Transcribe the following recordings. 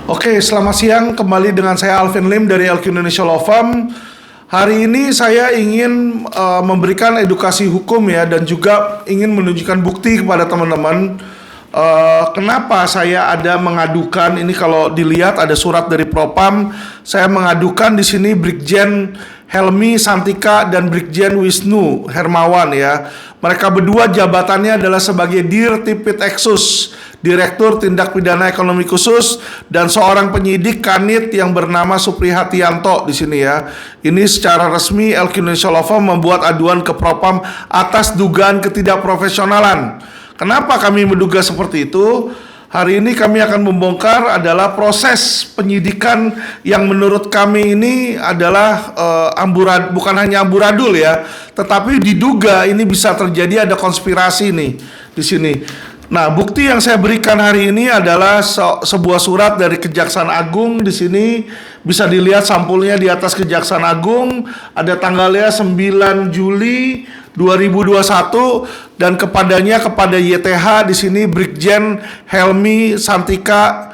Oke, selamat siang. Kembali dengan saya Alvin Lim dari LQ Indonesia Law Firm. Hari ini saya ingin memberikan edukasi hukum ya, dan juga ingin menunjukkan bukti kepada teman-teman. Kenapa saya ada mengadukan ini? Kalau dilihat ada surat dari Propam, saya mengadukan di sini Brigjen Helmi Santika dan Brigjen Wisnu Hermawan ya. Mereka berdua jabatannya adalah sebagai Dir Tipit Eksus, Direktur Tindak Pidana Ekonomi Khusus, dan seorang penyidik Kanit yang bernama Supri Hatianto di sini ya. Ini secara resmi LQ Indonesia Law Firm membuat aduan ke Propam atas dugaan ketidakprofesionalan. Kenapa kami menduga seperti itu? Hari ini kami akan membongkar adalah proses penyidikan yang menurut kami ini adalah bukan hanya amburadul ya, tetapi diduga ini bisa terjadi ada konspirasi nih di sini. Nah, bukti yang saya berikan hari ini adalah sebuah surat dari Kejaksaan Agung. Di sini bisa dilihat sampulnya di atas Kejaksaan Agung, ada tanggalnya 9 Juli 2021 dan kepada YTH di sini Brigjen Helmi Santika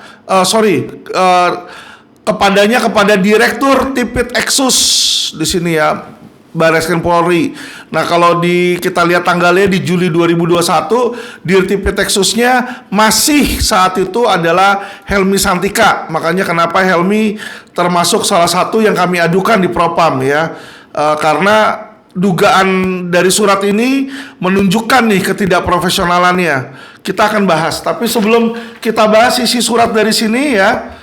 kepada Direktur Tipit Eksus di sini ya, Barreskrim Polri. Nah, kalau kita lihat tanggalnya di Juli 2021, Dir Tipit Eksusnya masih saat itu adalah Helmi Santika. Makanya kenapa Helmi termasuk salah satu yang kami adukan di Propam ya. Karena dugaan dari surat ini menunjukkan nih ketidakprofesionalannya. Kita akan bahas. Tapi sebelum kita bahas isi surat dari sini ya,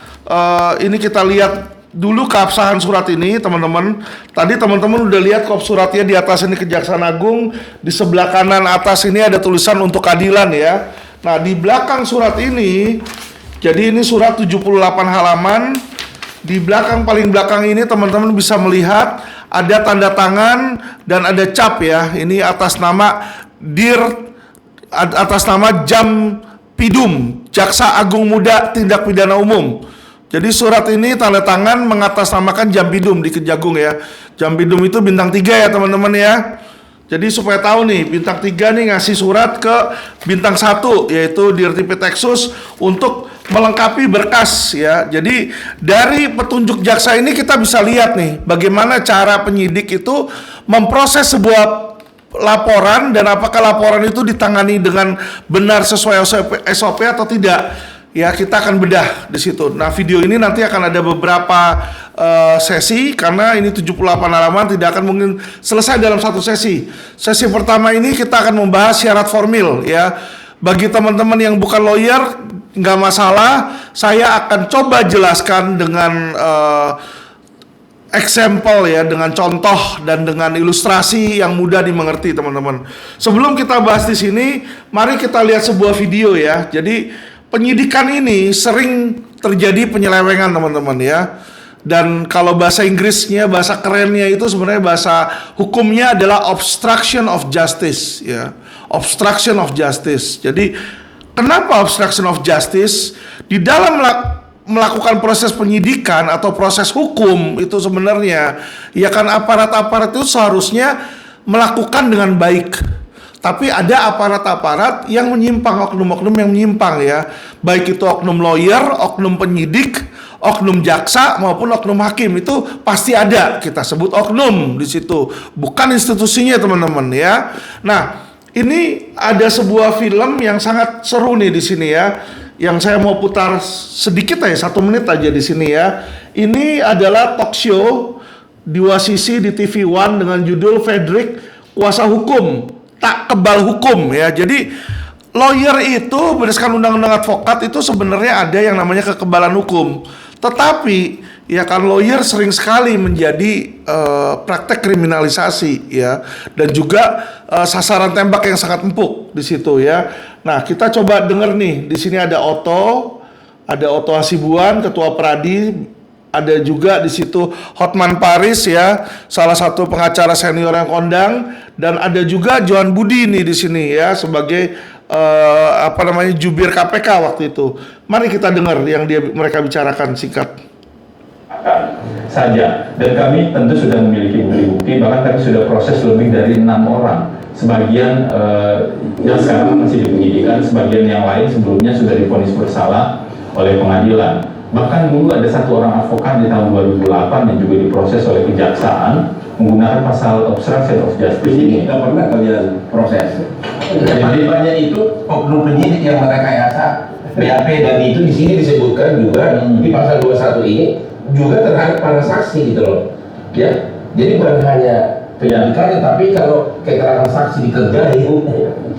ini kita lihat dulu keabsahan surat ini, teman-teman. Tadi teman-teman udah lihat kop suratnya di atas ini Kejaksaan Agung. Di sebelah kanan atas ini ada tulisan untuk keadilan ya. Nah, di belakang surat ini, jadi ini surat 78 halaman. Di paling belakang ini teman-teman bisa melihat ada tanda tangan dan ada cap ya. Ini atas nama Jam Pidum, Jaksa Agung Muda Tindak Pidana Umum. Jadi surat ini tanda tangan mengatasnamakan Jampidum di Kejagung ya. Jampidum itu bintang 3 ya teman-teman ya. Jadi supaya tahu nih, bintang 3 nih ngasih surat ke bintang 1 yaitu Dir Tipit Eksus untuk melengkapi berkas ya. Jadi dari petunjuk jaksa ini kita bisa lihat nih bagaimana cara penyidik itu memproses sebuah laporan dan apakah laporan itu ditangani dengan benar sesuai SOP atau tidak. Ya, kita akan bedah di situ. Nah, video ini nanti akan ada beberapa sesi karena ini 78 halaman, tidak akan mungkin selesai dalam satu sesi. Sesi pertama ini kita akan membahas syarat formil ya. Bagi teman-teman yang bukan lawyer nggak masalah, saya akan coba jelaskan dengan example ya, dengan contoh dan dengan ilustrasi yang mudah dimengerti teman-teman. Sebelum kita bahas di sini, mari kita lihat sebuah video ya. Jadi penyidikan ini sering terjadi penyelewengan teman-teman ya. Dan kalau bahasa Inggrisnya, bahasa kerennya itu sebenarnya bahasa hukumnya adalah obstruction of justice ya. Obstruction of justice. Jadi kenapa obstruction of justice? Di dalam melakukan proses penyidikan atau proses hukum itu sebenarnya ya kan aparat-aparat itu seharusnya melakukan dengan baik. Tapi ada aparat-aparat yang menyimpang, oknum-oknum yang menyimpang ya. Baik itu oknum lawyer, oknum penyidik, oknum jaksa maupun oknum hakim, itu pasti ada. Kita sebut oknum di situ, bukan institusinya teman-teman ya. Nah, ini ada sebuah film yang sangat seru nih di sini ya. Yang saya mau putar sedikit aja, 1 menit aja di sini ya. Ini adalah talk show dua sisi di TV One dengan judul Fredrik Kuasa Hukum Tak Kebal Hukum ya. Jadi lawyer itu berdasarkan undang-undang advokat itu sebenarnya ada yang namanya kekebalan hukum. Tetapi ya kan lawyer sering sekali menjadi praktek kriminalisasi ya, dan juga sasaran tembak yang sangat empuk di situ ya. Nah, kita coba denger nih. Di sini ada Otto Hasibuan, Ketua Pradi, ada juga di situ Hotman Paris ya, salah satu pengacara senior yang kondang, dan ada juga Johan Budi nih di sini ya sebagai jubir KPK waktu itu. Mari kita dengar yang mereka bicarakan singkat. Saja, dan kami tentu sudah memiliki bukti-bukti, bahkan kami sudah proses lebih dari 6 orang. Sebagian yang sekarang masih di penyidikan, sebagian yang lain sebelumnya sudah divonis bersalah oleh pengadilan. Bahkan dulu ada satu orang advokat di tahun 2008 yang juga diproses oleh kejaksaan menggunakan pasal obstruction of justice Penyidik ini. nggak pernah kalian proses. Jadi banyak itu oknum penyidik yang merekayasa BAP, dan itu di sini disebutkan juga di pasal 21 ini juga terhadap para saksi gitu loh. Ya, jadi bukan hanya penyidikannya, tapi kalau keterangan saksi dikerjain.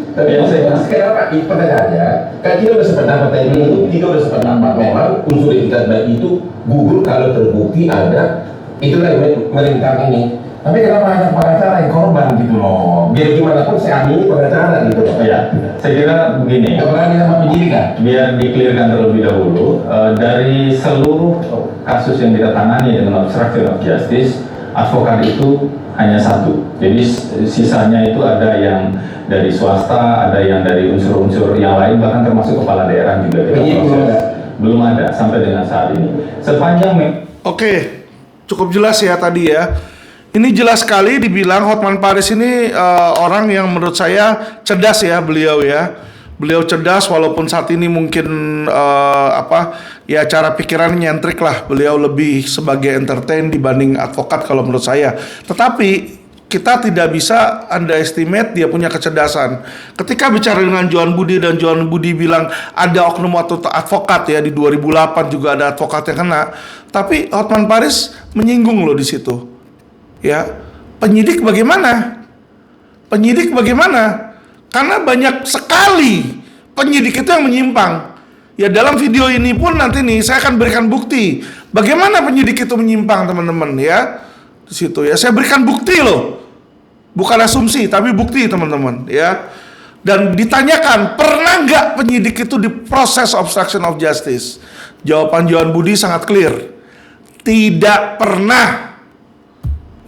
Tapi Ya, saya- sekarang Pak, pertanyaannya, kan kita udah sependapat tadi itu, kita udah sependapat memang unsur etikat baik itu gugur kalau terbukti ada itulah yang merintang ini. Tapi kenapa hanya pengacara yang korban gitu loh? Biar gimana pun saya amini pengacara gitu loh. Ya, saya kira begini. Nggak berani sama penyidik kan? Biar dikelirkan terlebih dahulu, dari seluruh kasus yang kita tangani dengan obstruction of justice, advokat itu hanya satu. Jadi sisanya itu ada yang dari swasta, ada yang dari unsur-unsur yang lain, bahkan termasuk kepala daerah juga kita Penyidik proses. Belum ada sampai dengan saat ini. Sepanjang Oke, cukup jelas ya tadi ya. Ini jelas sekali dibilang Hotman Paris ini orang yang menurut saya cerdas ya beliau ya. Beliau cerdas walaupun saat ini mungkin cara pikirannya nyentrik lah. Beliau lebih sebagai entertain dibanding advokat kalau menurut saya. Tetapi kita tidak bisa underestimate dia punya kecerdasan. Ketika bicara dengan Johan Budi dan Johan Budi bilang ada oknum atau advokat ya di 2008 juga ada advokat yang kena. Tapi Hotman Paris menyinggung loh di situ. Ya, penyidik bagaimana? Penyidik bagaimana? Karena banyak sekali penyidik itu yang menyimpang. Ya dalam video ini pun nanti nih saya akan berikan bukti bagaimana penyidik itu menyimpang teman-teman ya. Di situ ya saya berikan bukti loh. Bukan asumsi tapi bukti teman-teman ya. Dan ditanyakan pernah nggak penyidik itu diproses obstruction of justice? Jawaban Johan Budi sangat clear. Tidak pernah.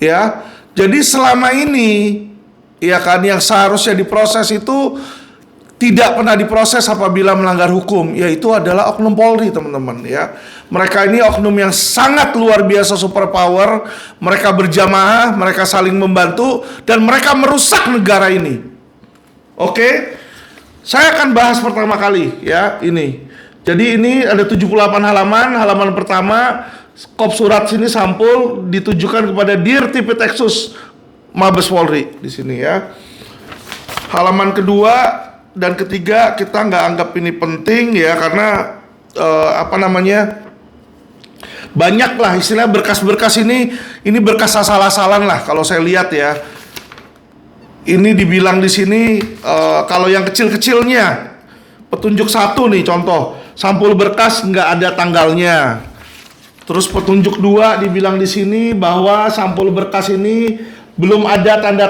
Ya, jadi selama ini ya kan yang seharusnya diproses itu tidak pernah diproses apabila melanggar hukum, yaitu adalah oknum Polri teman-teman ya. Mereka ini oknum yang sangat luar biasa superpower, mereka berjamaah, mereka saling membantu dan mereka merusak negara ini. Oke. Saya akan bahas pertama kali ya ini. Jadi ini ada 78 halaman, halaman pertama kop surat sini sampul ditujukan kepada Dir Tipitexus Mabes Polri di sini ya. Halaman kedua dan ketiga kita nggak anggap ini penting ya karena banyak lah istilah berkas-berkas ini berkas asal-asalan lah kalau saya lihat ya. Ini dibilang di sini kalau yang kecil-kecilnya petunjuk 1 nih contoh sampul berkas nggak ada tanggalnya. Terus petunjuk 2 dibilang di sini bahwa sampul berkas ini belum ada tanda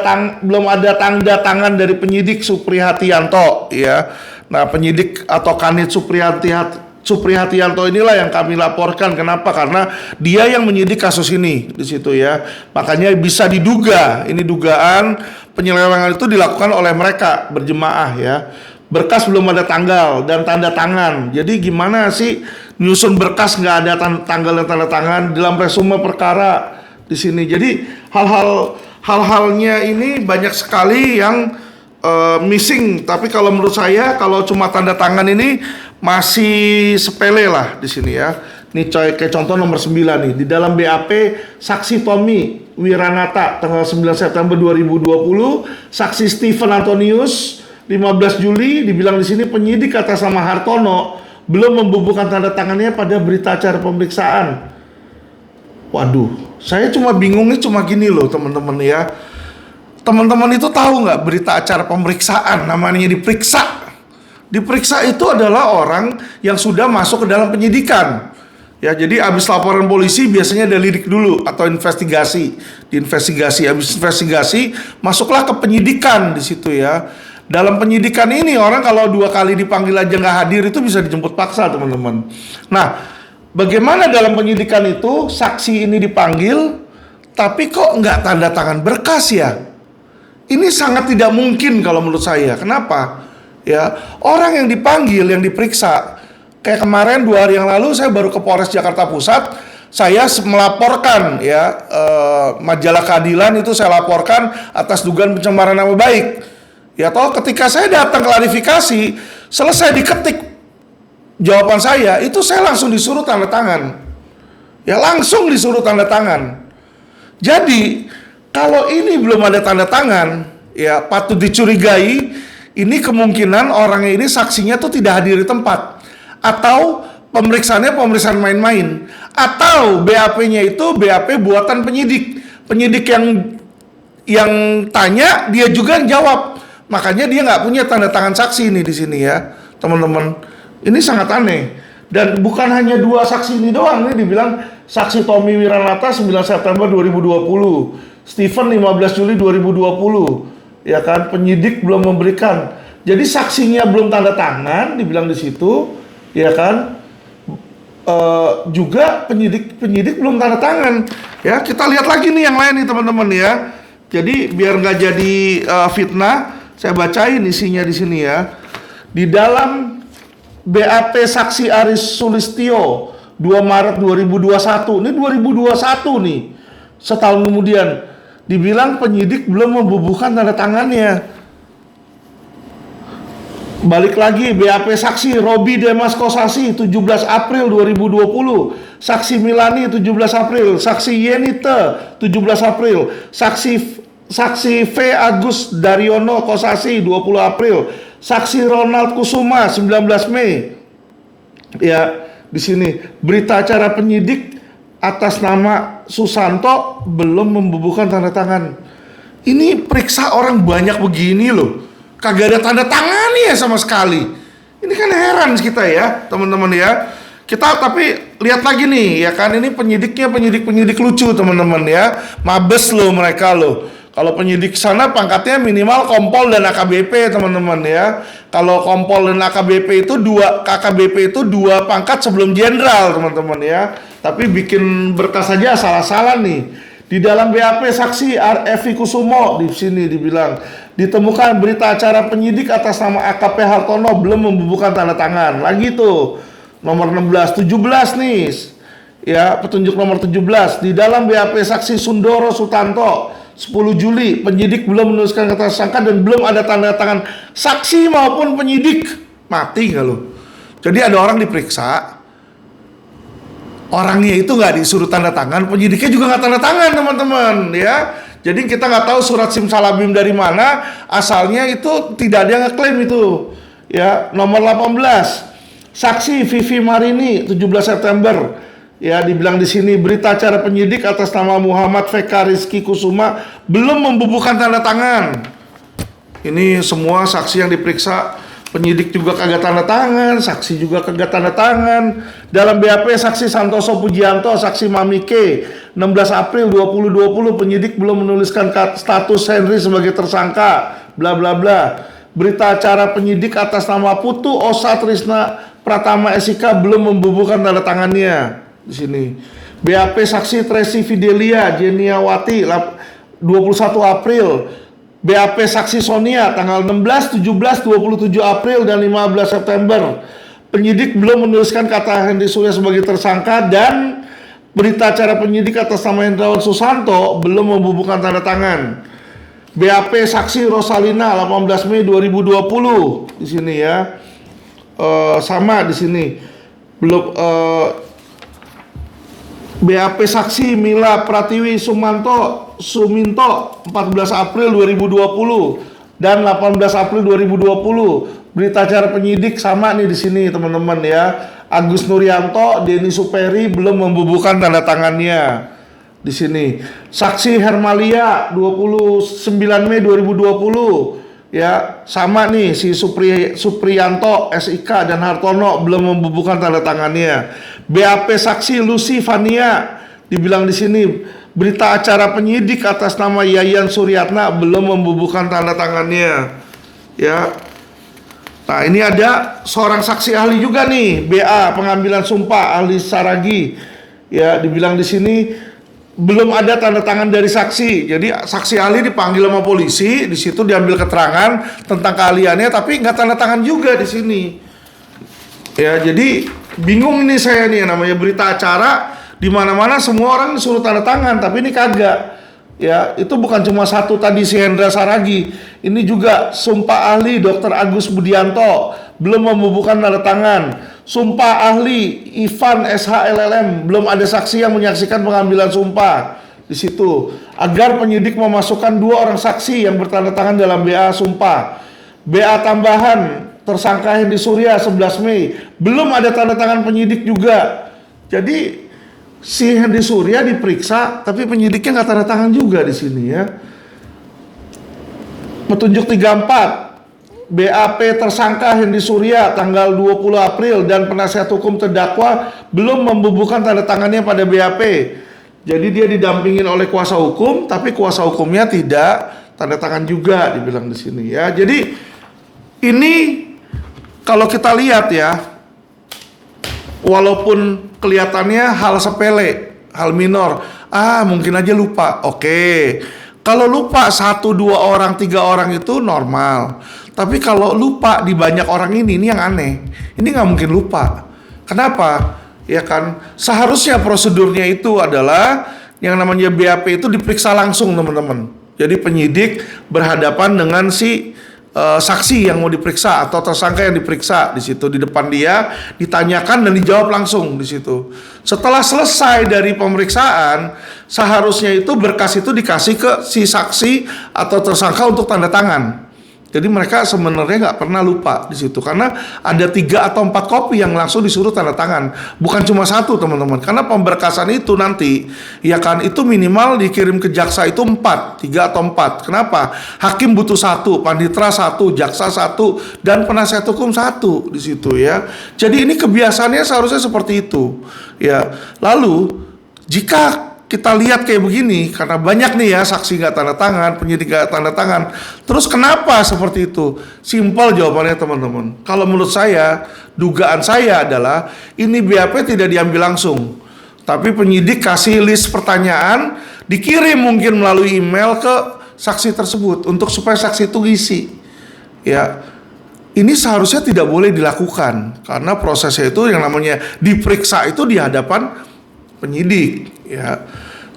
tangan dari penyidik Suprihatianto ya. Nah, penyidik atau Kanit Suprihatianto inilah yang kami laporkan. Kenapa? Karena dia yang menyidik kasus ini di situ ya. Makanya bisa diduga ini dugaan penyelewengan itu dilakukan oleh mereka berjemaah ya. Berkas belum ada tanggal dan tanda tangan. Jadi gimana sih nyusun berkas nggak ada tanggal dan tanda tangan dalam resume perkara di sini. Jadi hal-halnya ini banyak sekali yang missing. Tapi kalau menurut saya kalau cuma tanda tangan ini masih sepele lah di sini ya. Nih kayak contoh nomor 9 nih di dalam BAP saksi Tommy Wiranata tanggal 9 September 2020, saksi Stephen Antonius 15 Juli dibilang di sini penyidik atas nama Hartono belum membubuhkan tanda tangannya pada berita acara pemeriksaan. Waduh, saya cuma bingungnya cuma gini loh teman-teman ya. Teman-teman itu tahu nggak berita acara pemeriksaan namanya diperiksa? Diperiksa itu adalah orang yang sudah masuk ke dalam penyidikan. Ya, jadi habis laporan polisi biasanya ada lidik dulu atau investigasi. Diinvestigasi, habis investigasi masuklah ke penyidikan di situ ya. Dalam penyidikan ini orang kalau 2 kali dipanggil aja nggak hadir itu bisa dijemput paksa teman-teman. Nah, bagaimana dalam penyidikan itu saksi ini dipanggil tapi kok nggak tanda tangan berkas ya? Ini sangat tidak mungkin kalau menurut saya. Kenapa? Ya, orang yang dipanggil, yang diperiksa. Kayak kemarin 2 hari yang lalu saya baru ke Polres Jakarta Pusat, saya melaporkan ya majalah Keadilan itu saya laporkan atas dugaan pencemaran nama baik. Ya toh ketika saya datang klarifikasi, selesai diketik jawaban saya itu saya langsung disuruh tanda tangan. Ya langsung disuruh tanda tangan. Jadi kalau ini belum ada tanda tangan, ya patut dicurigai ini kemungkinan orangnya ini saksinya tuh tidak hadir di tempat, atau pemeriksaannya pemeriksaan main-main, atau BAP-nya itu BAP buatan penyidik. Penyidik yang tanya dia juga jawab, makanya dia nggak punya tanda tangan saksi ini di sini ya teman-teman. Ini sangat aneh. Dan bukan hanya 2 saksi ini doang, ini dibilang saksi Tommy Wiranata 9 September 2020, Stephen 15 Juli 2020, ya kan, penyidik belum memberikan. Jadi saksinya belum tanda tangan, dibilang di situ, ya kan. Juga penyidik belum tanda tangan. Ya, kita lihat lagi nih yang lain nih teman-teman ya. Jadi biar nggak jadi fitnah, saya bacain isinya di sini ya. Di dalam BAP saksi Aris Sulistyo 2 Maret 2021. Ini 2021 nih. Setahun kemudian dibilang penyidik belum membubuhkan tanda tangannya. Balik lagi BAP saksi Robi Demas Kosasi 17 April 2020, saksi Milani 17 April, saksi Yenite 17 April, saksi V Agus Daryono Kosasi 20 April, saksi Ronald Kusuma 19 Mei. Ya, di sini berita acara penyidik atas nama Susanto belum membubuhkan tanda tangan. Ini periksa orang banyak begini loh, kagak ada tanda tangannya sama sekali. Ini kan heran kita ya teman-teman ya. Kita tapi lihat lagi nih ya kan, ini penyidiknya penyidik lucu teman-teman ya. Mabes loh mereka loh. Kalau penyidik sana pangkatnya minimal kompol dan AKBP teman-teman ya. Kalau kompol dan AKBP itu KKBP itu 2 pangkat sebelum jenderal teman-teman ya. Tapi bikin berkas saja salah-salah nih. Di dalam BAP saksi Evi Kusumo di sini dibilang ditemukan berita acara penyidik atas nama AKP Hartono belum membubuhkan tanda tangan. Lagi tuh nomor 16, 17 nih. Ya, petunjuk nomor 17 di dalam BAP saksi Sundoro Sutanto 10 Juli penyidik belum menuliskan kata tersangka dan belum ada tanda tangan saksi maupun penyidik. Mati nggak lo? Jadi ada orang diperiksa, orangnya itu nggak disuruh tanda tangan, penyidiknya juga nggak tanda tangan teman-teman ya. Jadi kita nggak tahu surat simsalabim dari mana asalnya, itu tidak ada yang ngeklaim itu ya. Nomor 18 saksi Vivi Marini 17 September ya, dibilang di sini berita acara penyidik atas nama Muhammad VK Rizky Kusuma belum membubuhkan tanda tangan. Ini semua saksi yang diperiksa, penyidik juga kagak tanda tangan, saksi juga kagak tanda tangan. Dalam BAP saksi Santoso Pujianto, saksi Mamike 16 April 2020 penyidik belum menuliskan status Henry sebagai tersangka, bla bla bla. Berita acara penyidik atas nama Putu Osa Trisna Pratama SIK belum membubuhkan tanda tangannya di sini. BAP saksi Tracy Fidelia Jeniawati 21 April. BAP saksi Sonia tanggal 16, 17, 27 April dan 15 September. Penyidik belum menuliskan kata Henry Surya sebagai tersangka, dan berita acara penyidik atas nama Hendrawan Susanto belum membubuhkan tanda tangan. BAP saksi Rosalina 18 Mei 2020 di sini ya. Sama di sini. Belum BAP saksi Mila Pratiwi Suminto 14 April 2020 dan 18 April 2020. Berita acara penyidik sama nih di sini teman-teman ya. Agus Nuryanto, Denny Superi belum membubuhkan tanda tangannya di sini. Saksi Hermalia 29 Mei 2020 ya, sama nih si Supriyanto SIK dan Hartono belum membubuhkan tanda tangannya. BAP saksi Lucy Fania dibilang di sini berita acara penyidik atas nama Yayan Suryatna belum membubuhkan tanda tangannya ya. Nah, ini ada seorang saksi ahli juga nih, BA pengambilan sumpah ahli Saragi ya, dibilang di sini belum ada tanda tangan dari saksi. Jadi saksi ahli dipanggil sama polisi, di situ diambil keterangan tentang keahliannya, tapi nggak tanda tangan juga di sini ya. Jadi bingung nih saya nih, namanya berita acara di mana-mana semua orang disuruh tanda tangan, tapi ini kagak ya. Itu bukan cuma satu tadi si Hendra Saragi, ini juga sumpah ahli Dr. Agus Budianto belum membubuhkan tanda tangan. Sumpah ahli Ivan SHLLM, belum ada saksi yang menyaksikan pengambilan sumpah di situ. Agar penyidik memasukkan 2 orang saksi yang bertanda tangan dalam BA sumpah. BA tambahan tersangka Hendy Surya 11 Mei, belum ada tanda tangan penyidik juga. Jadi si Hendy Surya diperiksa, tapi penyidiknya nggak tanda tangan juga di sini ya. Petunjuk 34. BAP tersangka Hendy Surya tanggal 20 April dan penasihat hukum terdakwa belum membubuhkan tanda tangannya pada BAP. Jadi dia didampingin oleh kuasa hukum, tapi kuasa hukumnya tidak tanda tangan juga dibilang di sini ya. Jadi ini kalau kita lihat ya, walaupun kelihatannya hal sepele, hal minor, mungkin aja lupa. Oke. Kalau lupa 1, 2 orang, 3 orang itu normal. Tapi kalau lupa di banyak orang ini yang aneh. Ini nggak mungkin lupa. Kenapa? Ya kan, seharusnya prosedurnya itu adalah yang namanya BAP itu diperiksa langsung teman-teman. Jadi penyidik berhadapan dengan si saksi yang mau diperiksa atau tersangka yang diperiksa di situ di depan dia, ditanyakan dan dijawab langsung di situ. Setelah selesai dari pemeriksaan, seharusnya itu berkas itu dikasih ke si saksi atau tersangka untuk tanda tangan. Jadi mereka sebenarnya nggak pernah lupa di situ karena ada 3 atau 4 kopi yang langsung disuruh tanda tangan, bukan cuma 1 teman-teman. Karena pemberkasan itu nanti, ya kan, itu minimal dikirim ke jaksa itu 4, 3 atau 4. Kenapa? Hakim butuh 1, panitera 1, jaksa 1, dan penasihat hukum 1 di situ ya. Jadi ini kebiasaannya seharusnya seperti itu ya. Lalu jika kita lihat kayak begini, karena banyak nih ya saksi nggak tanda tangan, penyidik nggak tanda tangan. Terus kenapa seperti itu? Simpel jawabannya teman-teman. Kalau menurut saya, dugaan saya adalah ini BAP tidak diambil langsung, tapi penyidik kasih list pertanyaan, dikirim mungkin melalui email ke saksi tersebut untuk supaya saksi itu ngisi. Ya, ini seharusnya tidak boleh dilakukan karena prosesnya itu yang namanya diperiksa itu di hadapan penyidik ya.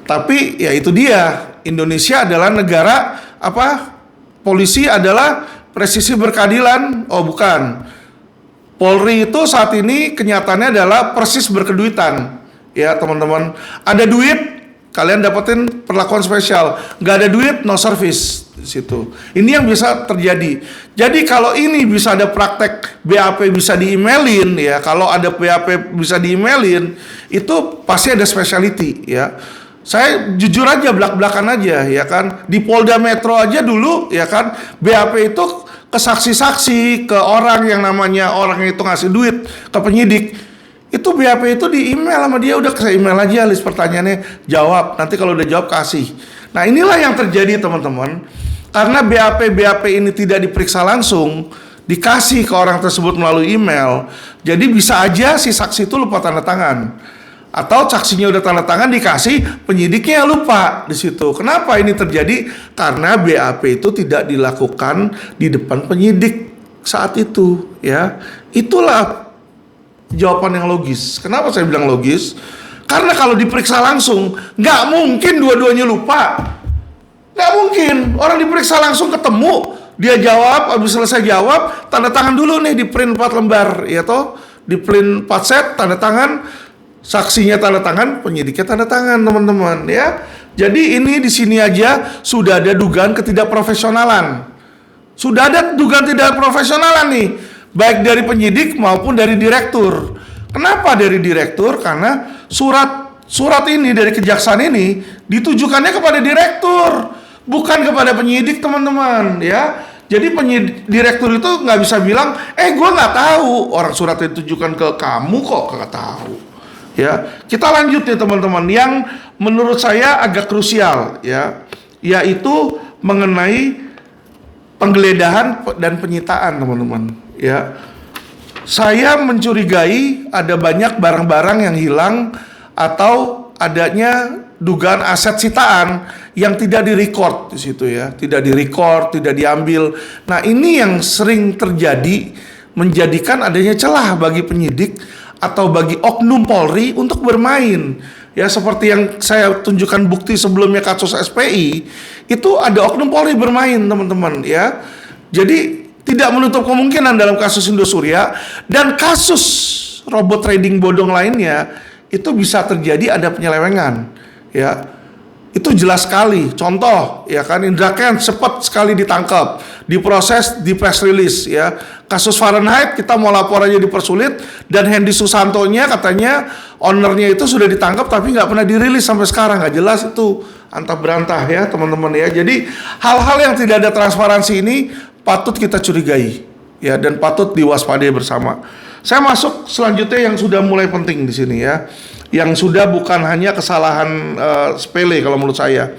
Tapi ya itu dia, Indonesia adalah negara polisi adalah presisi berkeadilan. Oh bukan, Polri itu saat ini kenyataannya adalah persis berkeduitan ya teman-teman. Ada duit kalian dapetin perlakuan spesial, nggak ada duit no service di situ. Ini yang bisa terjadi. Jadi kalau ini bisa ada praktek BAP bisa di-emailin ya, kalau ada BAP bisa di-emailin itu pasti ada specialty ya. Saya jujur aja belak-belakan aja ya kan, di Polda Metro aja dulu ya kan, BAP itu ke saksi-saksi, ke orang yang namanya orang itu ngasih duit ke penyidik. Itu BAP itu di email sama dia, udah saya email aja list pertanyaannya, jawab, nanti kalau udah jawab kasih. Nah inilah yang terjadi teman-teman, karena BAP ini tidak diperiksa langsung, dikasih ke orang tersebut melalui email, jadi bisa aja si saksi itu lupa tanda tangan, atau saksinya udah tanda tangan dikasih, penyidiknya lupa di situ. Kenapa ini terjadi? Karena BAP itu tidak dilakukan di depan penyidik saat itu ya. Itulah jawaban yang logis. Kenapa saya bilang logis? Karena kalau diperiksa langsung, nggak mungkin dua-duanya lupa. Nggak mungkin. Orang diperiksa langsung ketemu, dia jawab, habis selesai jawab, tanda tangan dulu nih di print 4 lembar, ya toh? Di print 4 set, tanda tangan, saksinya tanda tangan, penyidiknya tanda tangan, teman-teman, ya. Jadi ini di sini aja sudah ada dugaan ketidakprofesionalan. Sudah ada dugaan tidak profesionalan nih, baik dari penyidik maupun dari direktur. Kenapa dari direktur? Karena surat ini dari kejaksaan ini ditujukannya kepada direktur, bukan kepada penyidik, teman-teman, ya. Jadi direktur itu nggak bisa bilang, gue nggak tahu, orang surat itu ditujukan ke kamu kok nggak tahu. Ya, kita lanjut nih teman-teman, yang menurut saya agak krusial, ya, yaitu mengenai penggeledahan dan penyitaan, teman-teman. Ya, saya mencurigai ada banyak barang-barang yang hilang atau adanya dugaan aset sitaan yang tidak direcord di situ ya, tidak direcord, tidak diambil. Nah, ini yang sering terjadi, menjadikan adanya celah bagi penyidik atau bagi oknum Polri untuk bermain. Ya, seperti yang saya tunjukkan bukti sebelumnya kasus SPI, itu ada oknum Polri bermain, teman-teman, ya. Jadi tidak menutup kemungkinan dalam kasus Indosurya dan kasus robot trading bodong lainnya, itu bisa terjadi ada penyelewengan, ya. Itu jelas sekali. Contoh, ya kan, Indra Kents cepat sekali ditangkap, diproses, di press release, ya. Kasus Fahrenheit kita mau lapor aja dipersulit, dan Hendy Susantonya katanya ownernya itu sudah ditangkap tapi nggak pernah dirilis sampai sekarang, nggak jelas itu, antah berantah ya teman-teman ya. Jadi hal-hal yang tidak ada transparansi ini patut kita curigai, ya, dan patut diwaspadai bersama. Saya masuk selanjutnya yang sudah mulai penting di sini ya, yang sudah bukan hanya kesalahan sepele kalau menurut saya.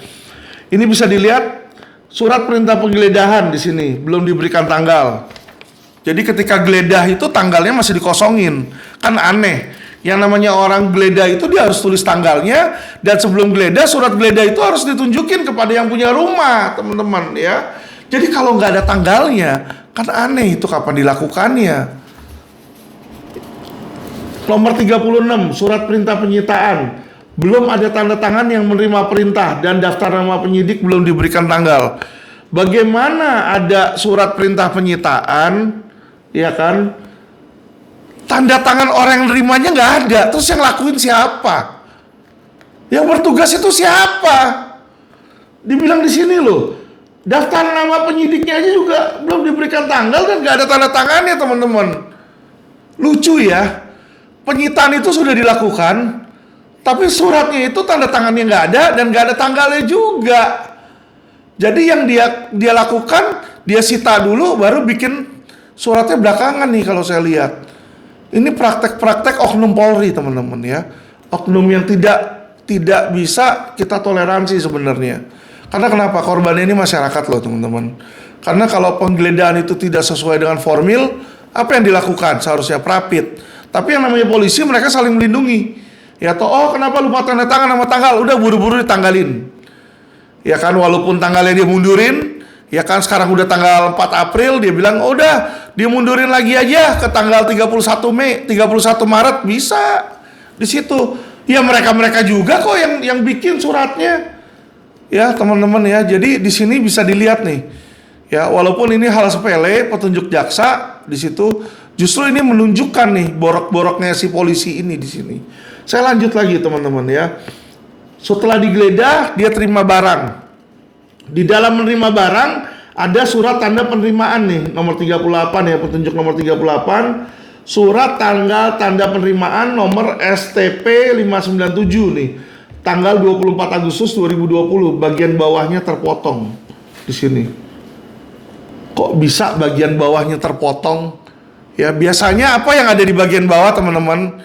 Ini bisa dilihat surat perintah penggeledahan di sini belum diberikan tanggal. Jadi ketika geledah itu tanggalnya masih dikosongin, kan aneh. Yang namanya orang geledah itu dia harus tulis tanggalnya, dan sebelum geledah surat geledah itu harus ditunjukin kepada yang punya rumah, teman-teman ya. Jadi kalau nggak ada tanggalnya, kan aneh itu kapan dilakukannya. Nomor 36, surat perintah penyitaan. Belum ada tanda tangan yang menerima perintah dan daftar nama penyidik belum diberikan tanggal. Bagaimana ada surat perintah penyitaan, ya kan? Tanda tangan orang yang nerimanya nggak ada. Terus yang lakuin siapa? Yang bertugas itu siapa? Dibilang di sini loh, daftar nama penyidiknya aja juga belum diberikan tanggal dan nggak ada tanda tangannya, teman-teman. Lucu ya. Penyitaan itu sudah dilakukan, tapi suratnya itu tanda tangannya nggak ada dan nggak ada tanggalnya juga. Jadi yang dia lakukan, dia sita dulu, baru bikin suratnya belakangan nih kalau saya lihat. Ini praktek-praktek oknum Polri, teman-teman ya. Oknum yang tidak bisa kita toleransi sebenarnya. Karena kenapa? Korbannya ini masyarakat loh, teman-teman. Karena kalau penggeledahan itu tidak sesuai dengan formil, apa yang dilakukan? Seharusnya prapit. Tapi yang namanya polisi, mereka saling melindungi. Ya toh, oh kenapa lupa tanda tangan sama tanggal? Udah buru-buru ditanggalin. Ya kan, walaupun tanggalnya dia mundurin, ya kan sekarang udah tanggal 4 April, dia bilang, oh udah dia mundurin lagi aja ke tanggal 31 Maret bisa. Di situ. Ya mereka-mereka juga kok yang bikin suratnya. Ya teman-teman ya, jadi di sini bisa dilihat nih. Ya, walaupun ini hal sepele, petunjuk jaksa di situ justru ini menunjukkan nih borok-boroknya si polisi ini di sini. Saya lanjut lagi teman-teman ya. Setelah digeledah, dia terima barang. Di dalam menerima barang ada surat tanda penerimaan nih, nomor 38 ya, petunjuk nomor 38. Surat tanggal tanda penerimaan nomor STP 597 nih. Tanggal 24 Agustus 2020, bagian bawahnya terpotong di sini. Kok bisa bagian bawahnya terpotong? Ya biasanya apa yang ada di bagian bawah, teman-teman?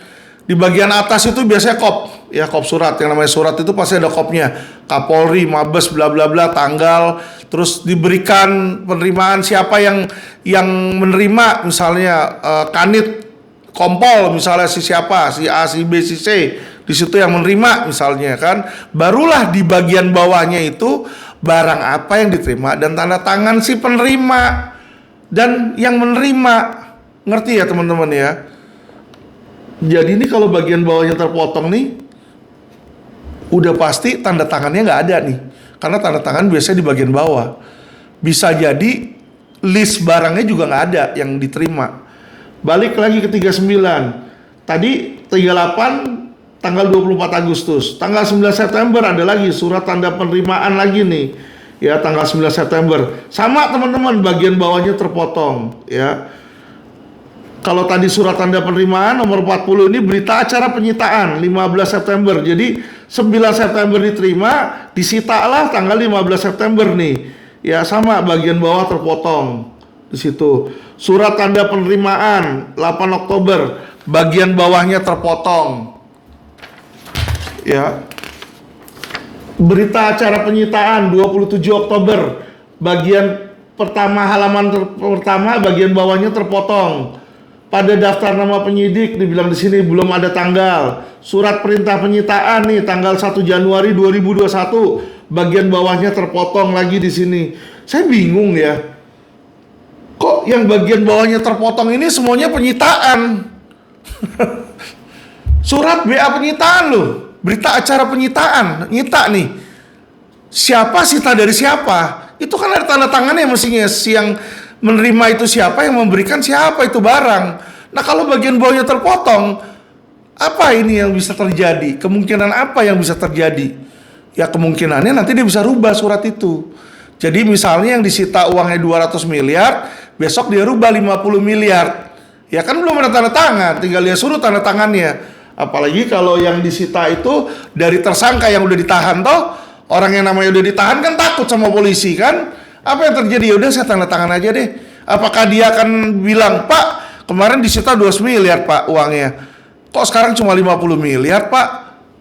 Di bagian atas itu biasanya kop, ya kop surat. Yang namanya surat itu pasti ada kopnya. Kapolri, Mabes, bla bla bla, tanggal, terus diberikan penerimaan siapa yang menerima, misalnya Kanit Kompol, misalnya si siapa, si A, si B, si C, di situ yang menerima misalnya kan. Barulah di bagian bawahnya itu barang apa yang diterima dan tanda tangan si penerima dan yang menerima. Ngerti ya teman-teman ya? Jadi ini kalau bagian bawahnya terpotong nih, udah pasti tanda tangannya nggak ada nih. Karena tanda tangan biasanya di bagian bawah. Bisa jadi list barangnya juga nggak ada yang diterima. Balik lagi ke 39. Tadi 38 tanggal 24 Agustus. Tanggal 9 September ada lagi surat tanda penerimaan lagi nih. Ya, tanggal 9 September. Sama teman-teman, bagian bawahnya terpotong ya. Kalau tadi surat tanda penerimaan nomor 40 ini berita acara penyitaan 15 September. Jadi 9 September diterima, disitalah tanggal 15 September nih. Ya sama, bagian bawah terpotong di situ. Surat tanda penerimaan 8 Oktober, bagian bawahnya terpotong. Ya. Berita acara penyitaan 27 Oktober, bagian pertama halaman pertama bagian bawahnya terpotong. Pada daftar nama penyidik dibilang di sini belum ada tanggal. Surat perintah penyitaan nih tanggal 1 Januari 2021, bagian bawahnya terpotong lagi di sini. Saya bingung ya. Kok yang bagian bawahnya terpotong ini semuanya penyitaan? Surat BA penyitaan loh, berita acara penyitaan, nyita nih. Siapa sita dari siapa? Itu kan ada tanda tangannya mestinya, si yang menerima itu siapa, yang memberikan siapa itu barang. Nah kalau bagian bawahnya terpotong, apa ini yang bisa terjadi? Kemungkinan apa yang bisa terjadi? Ya kemungkinannya nanti dia bisa rubah surat itu. Jadi misalnya yang disita uangnya 200 miliar, besok dia rubah 50 miliar. Ya kan belum ada tanda tangan, tinggal dia suruh tanda tangannya. Apalagi kalau yang disita itu dari tersangka yang udah ditahan toh, orang yang namanya udah ditahan kan takut sama polisi kan? Apa yang terjadi? Ya udah saya tanda tangan aja deh. Apakah dia akan bilang, "Pak, kemarin disita 2 miliar, Pak, uangnya. Kok sekarang cuma 50 miliar, Pak?"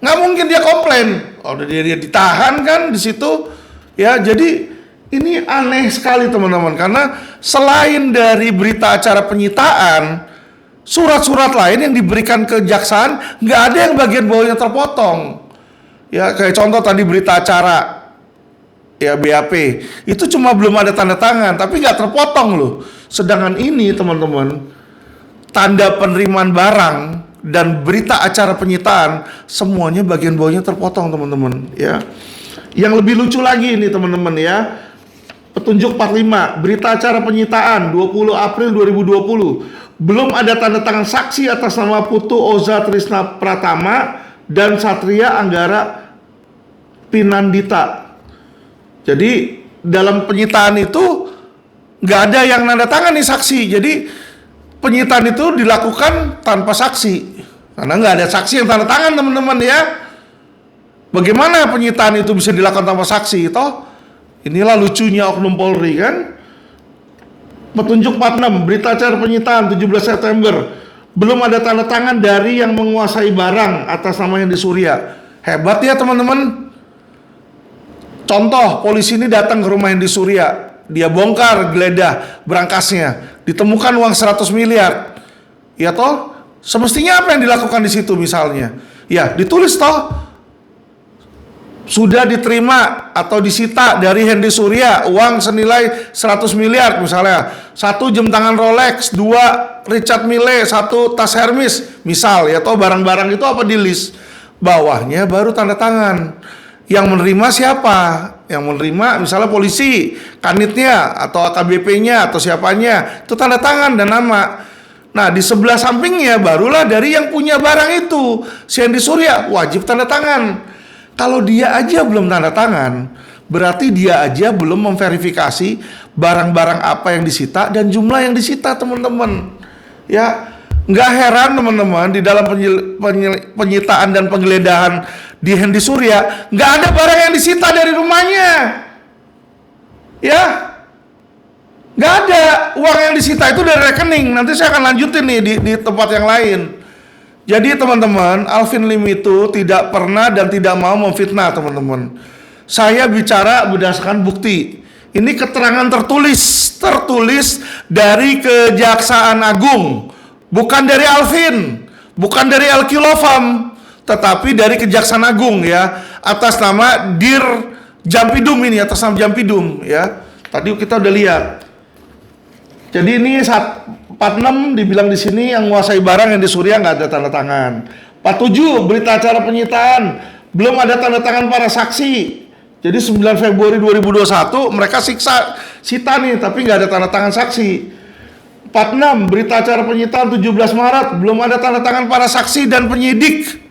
Nggak mungkin dia komplain. Oh, udah dia ditahan kan di situ. Ya, jadi ini aneh sekali teman-teman, karena selain dari berita acara penyitaan, surat-surat lain yang diberikan ke kejaksaan nggak ada yang bagian bawahnya terpotong. Ya kayak contoh tadi berita acara ya BAP itu cuma belum ada tanda tangan tapi nggak terpotong loh. Sedangkan ini teman-teman, tanda penerimaan barang dan berita acara penyitaan semuanya bagian bawahnya terpotong teman-teman ya. Yang lebih lucu lagi ini teman-teman ya, petunjuk 45 berita acara penyitaan 20 April 2020, belum ada tanda tangan saksi atas nama Putu Oza Trisna Pratama dan Satria Anggara Pinandita. Jadi dalam penyitaan itu nggak ada yang nanda tangan nih saksi. Jadi penyitaan itu dilakukan tanpa saksi karena nggak ada saksi yang tanda tangan teman-teman ya. Bagaimana penyitaan itu bisa dilakukan tanpa saksi? Toh inilah lucunya oknum Polri kan. Petunjuk 46 berita acara penyitaan 17 September, belum ada tanda tangan dari yang menguasai barang atas nama Hendy Surya. Hebat ya teman-teman. Contoh, polisi ini datang ke rumah Hendy Surya, dia bongkar geledah berangkasnya, ditemukan uang 100 miliar. Ya toh, semestinya apa yang dilakukan di situ misalnya? Ya, ditulis toh sudah diterima atau disita dari Hendy Surya uang senilai 100 miliar misalnya, 1 jam tangan Rolex, 2 Richard Mille, 1 tas Hermes misal ya, atau barang-barang itu apa di list bawahnya baru tanda tangan. Yang menerima siapa? Yang menerima misalnya polisi, kanitnya atau AKBP-nya atau siapanya, itu tanda tangan dan nama. Nah di sebelah sampingnya barulah dari yang punya barang itu, si Hendy Surya wajib tanda tangan. Kalau dia aja belum tanda tangan, berarti dia aja belum memverifikasi barang-barang apa yang disita dan jumlah yang disita teman-teman. Ya, nggak heran teman-teman di dalam penyitaan dan penggeledahan di Hendy Surya nggak ada barang yang disita dari rumahnya. Ya, nggak ada uang yang disita itu dari rekening. Nanti saya akan lanjutin nih di tempat yang lain. Jadi teman-teman, Alvin Lim itu tidak pernah dan tidak mau memfitnah teman-teman. Saya bicara berdasarkan bukti. Ini keterangan tertulis dari Kejaksaan Agung, bukan dari Alvin, bukan dari Alkilofam, tetapi dari Kejaksaan Agung ya, atas nama Dir Jampidum ini, atas nama Jampidum ya. Tadi kita udah lihat. Jadi ini 46 dibilang di sini yang menguasai barang yang di Surya nggak ada tanda tangan. 47 berita acara penyitaan belum ada tanda tangan para saksi. Jadi 9 Februari 2021 mereka sita nih tapi nggak ada tanda tangan saksi. 46 berita acara penyitaan 17 Maret belum ada tanda tangan para saksi dan penyidik.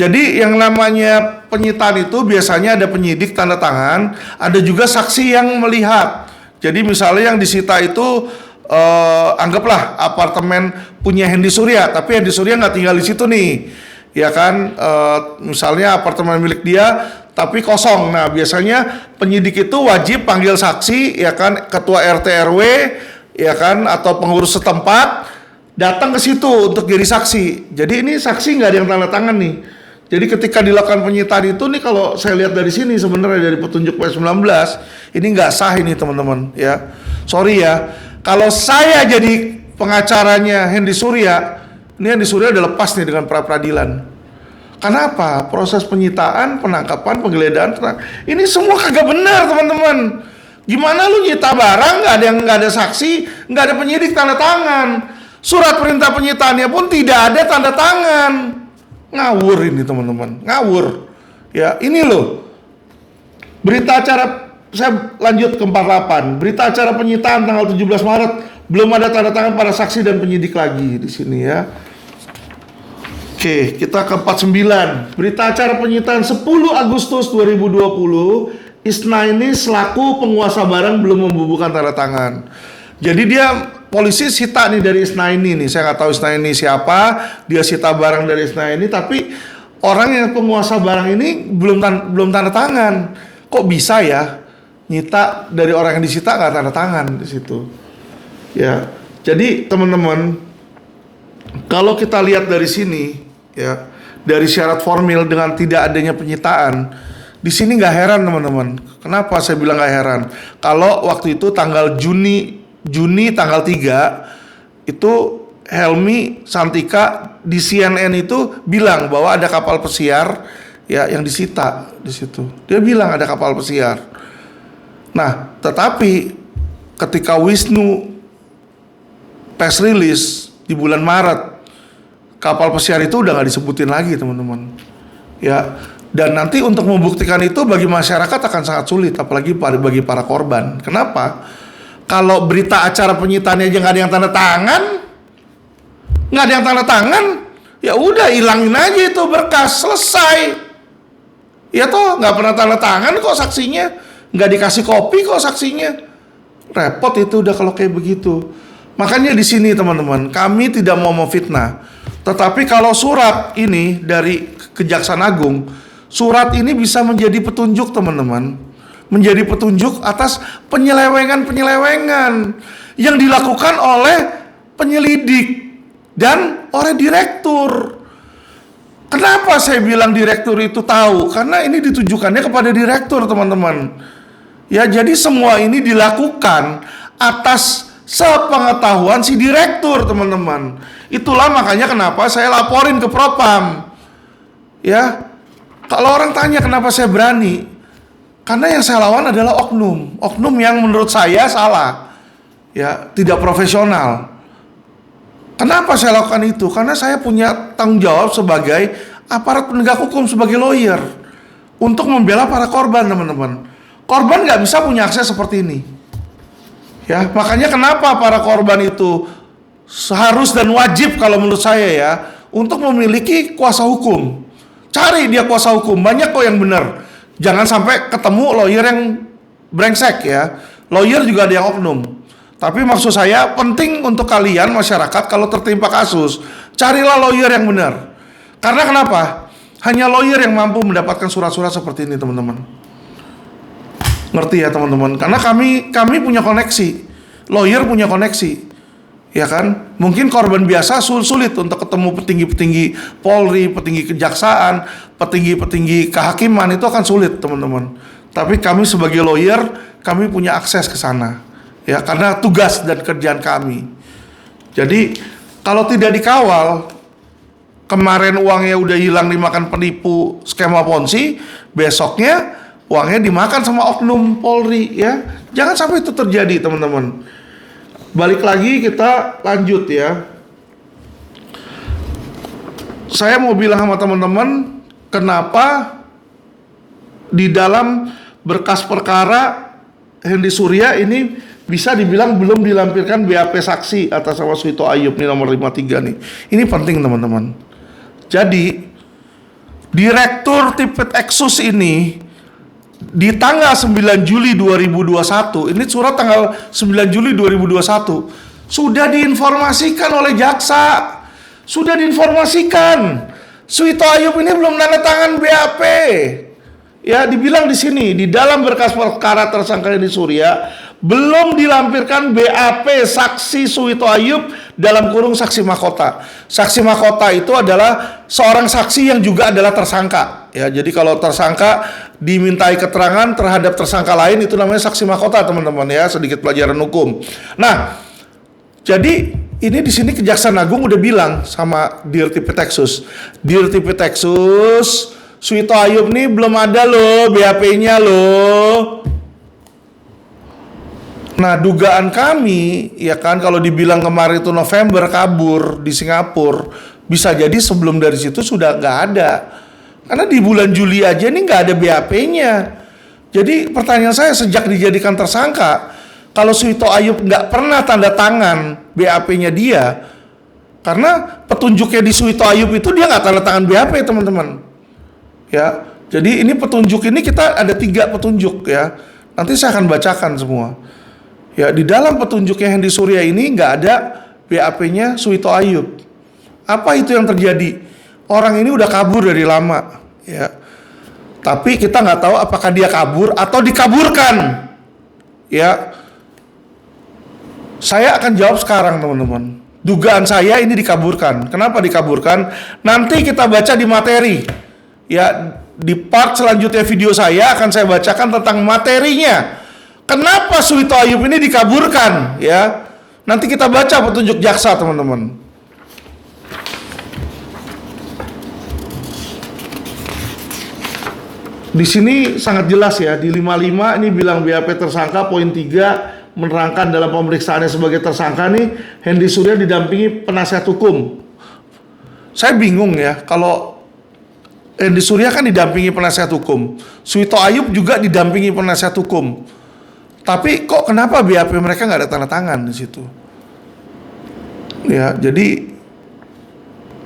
Jadi yang namanya penyitaan itu biasanya ada penyidik tanda tangan, ada juga saksi yang melihat. Jadi misalnya yang disita itu anggaplah apartemen punya Hendy Surya, tapi Hendy Surya nggak tinggal di situ nih, ya kan? Misalnya apartemen milik dia, tapi kosong. Nah biasanya penyidik itu wajib panggil saksi, ya kan? Ketua RT RW, ya kan? Atau pengurus setempat datang ke situ untuk jadi saksi. Jadi ini saksi nggak ada yang tanda tangan nih. Jadi ketika dilakukan penyitaan itu nih, kalau saya lihat dari sini sebenarnya dari petunjuk P19 ini nggak sah ini teman-teman ya. Sorry ya. Kalau saya jadi pengacaranya Hendy Surya, ini Hendy Surya udah lepas nih dengan pra peradilan. Kenapa? Proses penyitaan, penangkapan, penggeledahan, ini semua kagak benar teman-teman. Gimana lu nyita barang nggak ada saksi, nggak ada penyidik tanda tangan, surat perintah penyitaannya pun tidak ada tanda tangan. Ngawur ini teman-teman, ngawur. Ya ini loh berita acara. Saya lanjut ke 48. Berita acara penyitaan tanggal 17 Maret belum ada tanda tangan para saksi dan penyidik lagi di sini ya. Oke, kita ke 49. Berita acara penyitaan 10 Agustus 2020, Isnaini selaku penguasa barang belum membubuhkan tanda tangan. Jadi dia polisi sita nih dari Isnaini nih. Saya nggak tahu Isnaini siapa, dia sita barang dari Isnaini, tapi orang yang penguasa barang ini belum tanda tangan. Kok bisa ya nyita dari orang yang disita nggak tanda tangan di situ? Ya, jadi teman-teman, kalau kita lihat dari sini, ya, dari syarat formil dengan tidak adanya penyitaan, di sini nggak heran teman-teman. Kenapa saya bilang nggak heran? Kalau waktu itu tanggal Juni tanggal 3 itu Helmi Santika di CNN itu bilang bahwa ada kapal pesiar ya yang disita di situ. Dia bilang ada kapal pesiar. Nah, tetapi ketika Wisnu press release di bulan Maret, kapal pesiar itu udah nggak disebutin lagi teman-teman. Ya, dan nanti untuk membuktikan itu bagi masyarakat akan sangat sulit, apalagi bagi para korban. Kenapa? Kalau berita acara penyitaannya aja nggak ada yang tanda tangan, ya udah hilangin aja itu berkas, selesai. Ya toh nggak pernah tanda tangan kok saksinya, nggak dikasih kopi kok saksinya, repot itu udah kalau kayak begitu. Makanya di sini teman-teman, kami tidak mau memfitnah, tetapi kalau surat ini dari Kejaksaan Agung, surat ini bisa menjadi petunjuk teman-teman. Menjadi petunjuk atas penyelewengan yang dilakukan oleh penyelidik dan oleh direktur. Kenapa saya bilang direktur itu tahu? Karena ini ditujukannya kepada direktur teman-teman. Ya, jadi semua ini dilakukan atas sepengetahuan si direktur teman-teman. Itulah makanya kenapa saya laporin ke Propam. Ya, kalau orang tanya kenapa saya berani, karena yang saya lawan adalah oknum yang menurut saya salah, ya, tidak profesional. Kenapa saya lakukan itu? Karena saya punya tanggung jawab sebagai aparat penegak hukum, sebagai lawyer, untuk membela para korban teman-teman. Korban nggak bisa punya akses seperti ini. Ya, makanya kenapa para korban itu harus dan wajib kalau menurut saya ya, untuk memiliki kuasa hukum. Cari dia kuasa hukum, banyak kok yang benar. Jangan sampai ketemu lawyer yang brengsek ya. Lawyer juga ada yang oknum. Tapi maksud saya penting untuk kalian masyarakat kalau tertimpa kasus, carilah lawyer yang benar. Karena kenapa? Hanya lawyer yang mampu mendapatkan surat-surat seperti ini teman-teman. Ngerti ya teman-teman? Karena kami punya koneksi. Lawyer punya koneksi. Ya kan? Mungkin korban biasa sulit untuk ketemu petinggi-petinggi Polri, petinggi kejaksaan, petinggi-petinggi kehakiman, itu akan sulit teman-teman. Tapi kami sebagai lawyer, kami punya akses ke sana. Ya, karena tugas dan kerjaan kami. Jadi kalau tidak dikawal, kemarin uangnya udah hilang dimakan penipu skema Ponzi, besoknya uangnya dimakan sama oknum Polri ya. Jangan sampai itu terjadi teman-teman. Balik lagi kita lanjut ya. Saya mau bilang sama teman-teman, kenapa di dalam berkas perkara Hendy Surya ini bisa dibilang belum dilampirkan BAP saksi atas nama Suito Ayub nih, nomor 53 nih. Ini penting teman-teman. Jadi Direktur Tipitexus ini di tanggal 9 Juli 2021, ini surat tanggal 9 Juli 2021, sudah diinformasikan oleh jaksa. Sudah diinformasikan. Suito Ayub ini belum tanda tangan BAP. Ya, dibilang di sini, di dalam berkas perkara tersangka Hendy Surya, belum dilampirkan BAP saksi Suito Ayub dalam kurung saksi mahkota. Saksi mahkota itu adalah seorang saksi yang juga adalah tersangka. Ya, jadi kalau tersangka dimintai keterangan terhadap tersangka lain itu namanya saksi mahkota teman-teman ya, sedikit pelajaran hukum. Nah, jadi ini di sini Kejaksaan Agung udah bilang sama Dir Tipitexus, Dir Tipitexus, Suito Ayub nih belum ada loh BAP-nya loh. Nah, dugaan kami ya kan, kalau dibilang kemarin itu November kabur di Singapura, bisa jadi sebelum dari situ sudah nggak ada. Karena di bulan Juli aja nih nggak ada BAP-nya. Jadi pertanyaan saya, sejak dijadikan tersangka, kalau Suito Ayub nggak pernah tanda tangan BAP-nya dia, karena petunjuknya di Suito Ayub itu dia nggak tanda tangan BAP, teman-teman. Ya, jadi ini petunjuk ini kita ada 3 petunjuk ya. Nanti saya akan bacakan semua. Ya, di dalam petunjuknya Hendy Surya ini nggak ada BAP-nya Suito Ayub. Apa itu yang terjadi? Orang ini udah kabur dari lama, ya. Tapi kita nggak tahu apakah dia kabur atau dikaburkan. Ya, saya akan jawab sekarang, teman-teman. Dugaan saya ini dikaburkan. Kenapa dikaburkan? Nanti kita baca di materi. Ya, di part selanjutnya video saya akan saya bacakan tentang materinya. Kenapa Suito Ayub ini dikaburkan? Ya, nanti kita baca petunjuk jaksa, teman-teman. Di sini sangat jelas ya, di 55 ini bilang BAP tersangka, poin 3 menerangkan dalam pemeriksaannya sebagai tersangka nih, Hendy Surya didampingi penasihat hukum. Saya bingung ya, kalau Hendy Surya kan didampingi penasihat hukum, Suito Ayub juga didampingi penasihat hukum. Tapi kok kenapa BAP mereka nggak ada tanda tangan di situ? Ya, jadi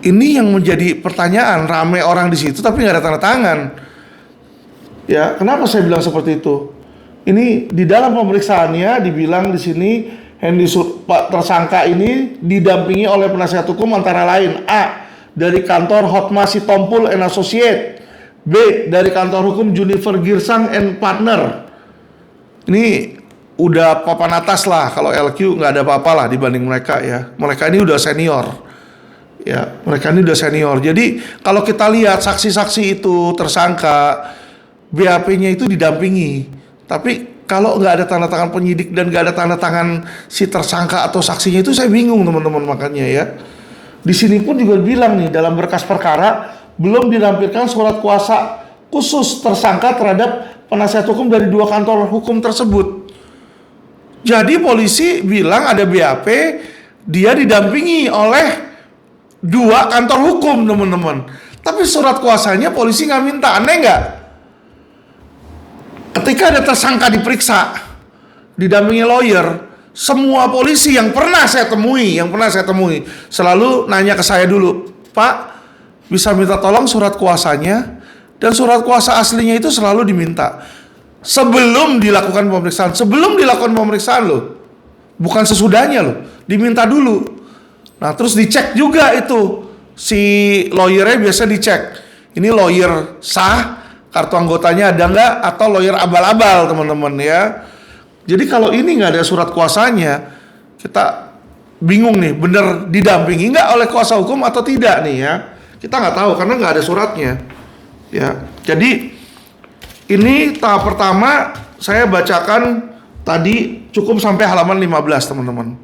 ini yang menjadi pertanyaan, rame orang di situ tapi nggak ada tanda tangan. Ya, kenapa saya bilang seperti itu? Ini di dalam pemeriksaannya dibilang di sini Pak tersangka ini didampingi oleh penasihat hukum antara lain A. Dari kantor Hotma Sitompul and Associate, B. Dari kantor hukum Junifer Girsang and Partner. Ini udah papan atas lah, kalau LQ nggak ada apa-apa lah dibanding mereka ya. Mereka ini udah senior. Ya, mereka ini udah senior. Jadi kalau kita lihat saksi-saksi itu tersangka, BAP-nya itu didampingi, tapi kalau nggak ada tanda tangan penyidik dan nggak ada tanda tangan si tersangka atau saksinya itu saya bingung, teman-teman. Makanya ya, di sini pun juga bilang nih, dalam berkas perkara belum dilampirkan surat kuasa khusus tersangka terhadap penasihat hukum dari 2 kantor hukum tersebut. Jadi polisi bilang ada BAP, dia didampingi oleh 2 kantor hukum, teman-teman. Tapi surat kuasanya polisi nggak minta, aneh nggak? Ketika ada tersangka diperiksa, didampingi lawyer, semua polisi yang pernah saya temui selalu nanya ke saya dulu, Pak, bisa minta tolong surat kuasanya, dan surat kuasa aslinya itu selalu diminta sebelum dilakukan pemeriksaan loh, bukan sesudahnya loh, diminta dulu. Nah, terus dicek juga itu, si lawyernya biasa dicek, ini lawyer sah, kartu anggotanya ada nggak, atau lawyer abal-abal, teman-teman ya. Jadi kalau ini nggak ada surat kuasanya, kita bingung nih, bener didampingi nggak oleh kuasa hukum atau tidak nih ya. Kita nggak tahu karena nggak ada suratnya. Ya, jadi ini tahap pertama saya bacakan tadi cukup sampai halaman 15, teman-teman.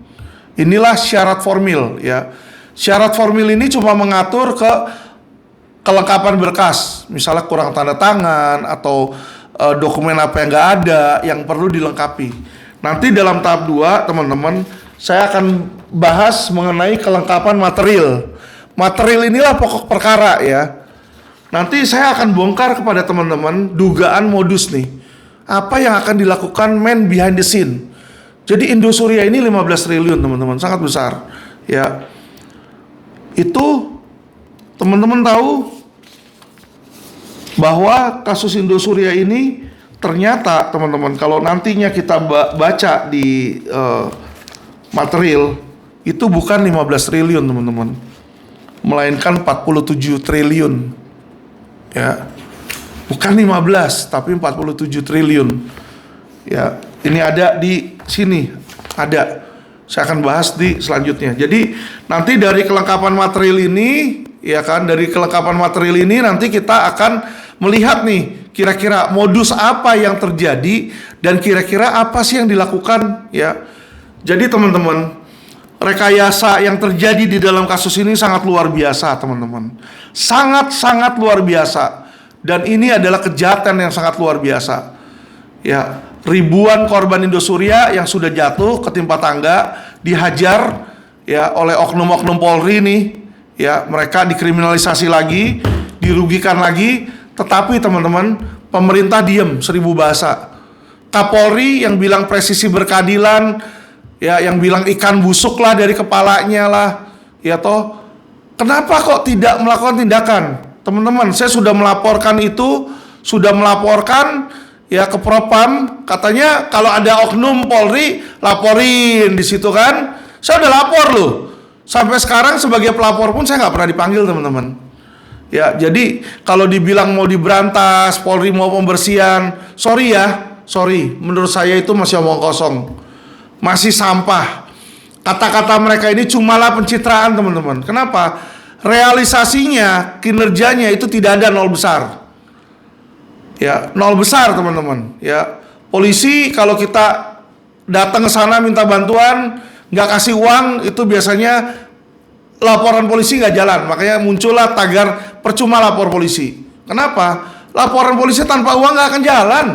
Inilah syarat formil ya. Syarat formil ini cuma mengatur kelengkapan berkas, misalnya kurang tanda tangan atau dokumen apa yang nggak ada yang perlu dilengkapi. Nanti dalam tahap 2, teman-teman, saya akan bahas mengenai kelengkapan material. Material inilah pokok perkara ya. Nanti saya akan bongkar kepada teman-teman dugaan modus nih. Apa yang akan dilakukan man behind the scene. Jadi Indosuria ini 15 triliun, teman-teman, sangat besar ya. Itu teman-teman tahu bahwa kasus Indosuria ini ternyata, teman-teman, kalau nantinya kita baca di material, itu bukan 15 triliun, teman-teman, melainkan 47 triliun ya. Bukan 15 tapi 47 triliun ya. Ini ada di sini, ada. Saya akan bahas di selanjutnya. Jadi nanti dari kelengkapan material ini, ya kan, dari kelengkapan material ini nanti kita akan melihat nih kira-kira modus apa yang terjadi dan kira-kira apa sih yang dilakukan ya. Jadi teman-teman, rekayasa yang terjadi di dalam kasus ini sangat luar biasa, teman-teman. Sangat-sangat luar biasa. Dan ini adalah kejahatan yang sangat luar biasa. Ya, ribuan korban Indosuria yang sudah jatuh ketimpa tangga, dihajar ya oleh oknum-oknum Polri nih. Ya, mereka dikriminalisasi lagi, dirugikan lagi, tetapi teman-teman, pemerintah diem 1000 bahasa. Kapolri yang bilang presisi berkeadilan, ya, yang bilang ikan busuk lah dari kepalanya lah, ya toh. Kenapa kok tidak melakukan tindakan? Teman-teman, saya sudah melaporkan itu, ya ke Propam, katanya kalau ada oknum Polri laporin di situ kan. Saya udah lapor loh. Sampai sekarang sebagai pelapor pun saya nggak pernah dipanggil, teman-teman. Ya, jadi kalau dibilang mau diberantas, Polri mau pembersihan, sorry, menurut saya itu masih omong kosong, masih sampah. Kata-kata mereka ini cumalah pencitraan, teman-teman. Kenapa? Realisasinya, kinerjanya itu tidak ada, nol besar. Ya, nol besar, teman-teman. Ya, polisi kalau kita datang ke sana minta bantuan, nggak kasih uang, itu biasanya laporan polisi nggak jalan. Makanya muncullah tagar percuma lapor polisi. Kenapa? Laporan polisi tanpa uang nggak akan jalan.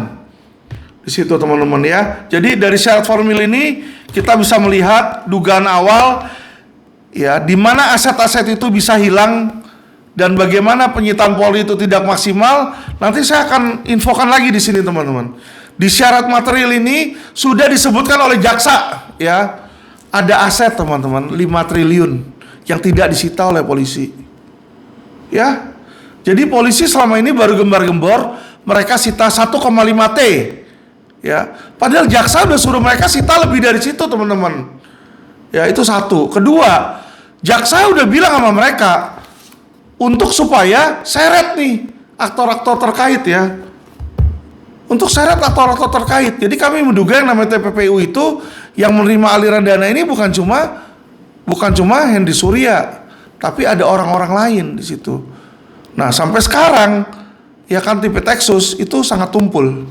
Di situ, teman-teman, ya. Jadi dari syarat formil ini kita bisa melihat dugaan awal, ya, di mana aset-aset itu bisa hilang dan bagaimana penyitaan Polri itu tidak maksimal. Nanti saya akan infokan lagi di sini, teman-teman. Di syarat material ini sudah disebutkan oleh jaksa, ya. Ada aset, teman-teman, 5 triliun yang tidak disita oleh polisi. Ya. Jadi polisi selama ini baru gembar-gembor mereka sita 1,5 T. Ya. Padahal jaksa udah suruh mereka sita lebih dari situ, teman-teman. Ya, itu satu. Kedua, jaksa udah bilang sama mereka untuk supaya seret nih aktor-aktor terkait, ya. Untuk seret aktor-aktor terkait. Jadi kami menduga yang namanya TPPU itu yang menerima aliran dana ini bukan cuma Hendy Surya, tapi ada orang-orang lain di situ. Nah, sampai sekarang ya kan tipe Texas itu sangat tumpul.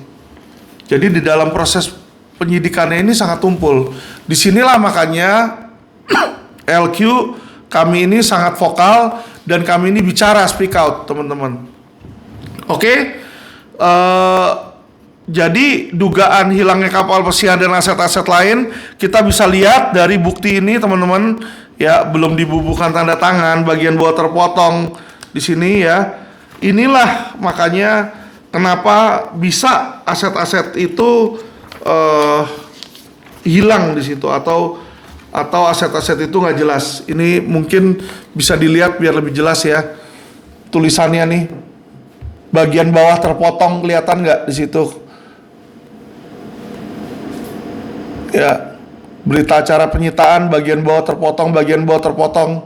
Jadi di dalam proses penyidikannya ini sangat tumpul. Disinilah makanya LQ kami ini sangat vokal dan kami ini bicara, speak out, teman-teman. Oke. Jadi dugaan hilangnya kapal pesiar dan aset-aset lain kita bisa lihat dari bukti ini, teman-teman. Ya, belum dibubuhkan tanda tangan, bagian bawah terpotong di sini, ya. Inilah makanya kenapa bisa aset-aset itu hilang di situ atau aset-aset itu nggak jelas. Ini mungkin bisa dilihat biar lebih jelas, ya. Tulisannya nih, bagian bawah terpotong, kelihatan nggak di situ? Ya, berita acara penyitaan bagian bawah terpotong.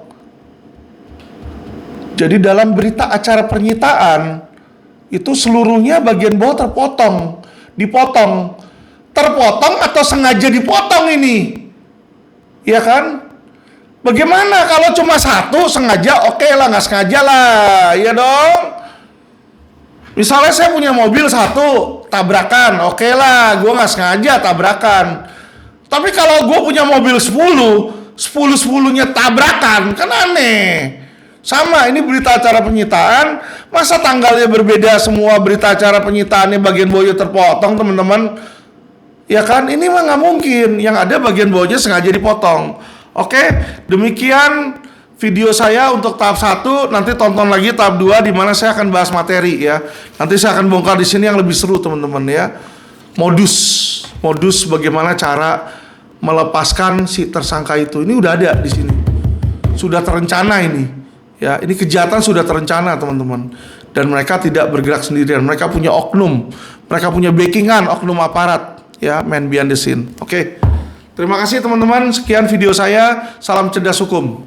Jadi dalam berita acara penyitaan itu seluruhnya bagian bawah dipotong. Terpotong atau sengaja dipotong ini? Ya kan? Bagaimana kalau cuma satu sengaja? Oke lah, nggak sengaja lah, ya dong. Misalnya saya punya mobil satu, tabrakan, oke lah, gue nggak sengaja tabrakan. Tapi kalau gue punya mobil 10-10-nya tabrakan, kan aneh. Sama, ini berita acara penyitaan, masa tanggalnya berbeda semua berita acara penyitaannya bagian bawahnya terpotong, teman-teman? Ya kan, ini mah nggak mungkin. Yang ada bagian bawahnya sengaja dipotong. Oke, demikian video saya untuk tahap 1. Nanti tonton lagi tahap 2 di mana saya akan bahas materi, ya. Nanti saya akan bongkar di sini yang lebih seru, teman-teman, ya. Modus bagaimana cara melepaskan si tersangka itu. Ini udah ada di sini. Sudah terencana ini. Ya, ini kejahatan sudah terencana, teman-teman. Dan mereka tidak bergerak sendirian. Mereka punya oknum. Mereka punya backingan oknum aparat, ya, man behind the scene. Oke. Terima kasih, teman-teman. Sekian video saya. Salam cerdas hukum.